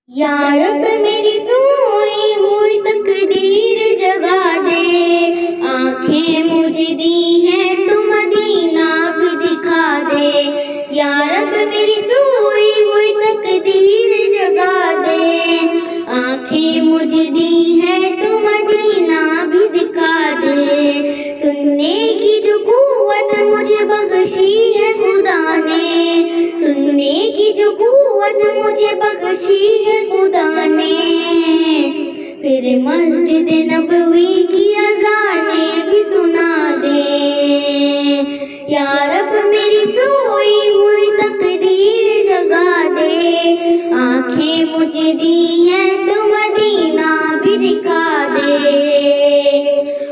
یا رب میری سوئی ہوئی تقدیر جگا دے، آنکھیں مجھے دی ہیں تو مدینہ بھی دکھا دے۔ یا رب میری سوئی ہوئی تقدیر جگا دے، آنکھیں مجھے دی ہیں تو مدینہ بھی دکھا دے۔ سننے کی جو قوت مجھے بخشی ہے خدا نے، سننے کی جو قوت مجھے بخشی ہے خدا نے، پھر مسجد نبوی کی اذانیں بھی سنا دے۔ یا رب میری سوئی ہوئی تقدیر جگا دے، آنکھیں مجھے دی ہیں تو مدینہ بھی دکھا دے۔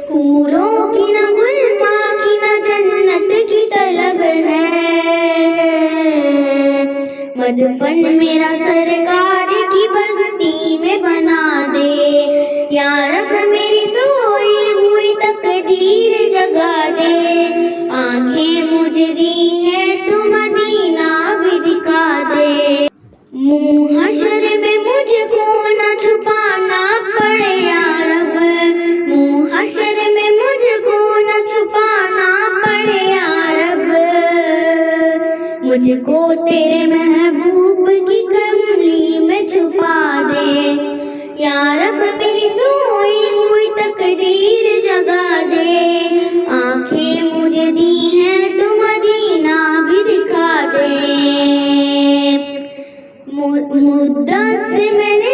حوروں کی نہ غلماں کی نہ جنت کی طلب ہے، مدفن میرا سرکار کی بستی میں بنا دے۔ یا رب میری سوئی ہوئی تقدیر جگا دے، آنکھیں مجھے دی ہیں تو مدینہ بھی دکھا دے۔ منہ حشر میں مجھ کو نہ چھپانا پڑے یا رب، منہ حشر میں مجھ کو نہ چھپانا پڑے یا رب، مجھ کو تیرے محبوب کی کملی میں چھپا دے۔ یا رب میری سوئی ہوئی تقدیر جگا دے، آنکھیں مجھے دی ہیں تو مدینہ بھی دکھا دے۔ مدت سے میں نے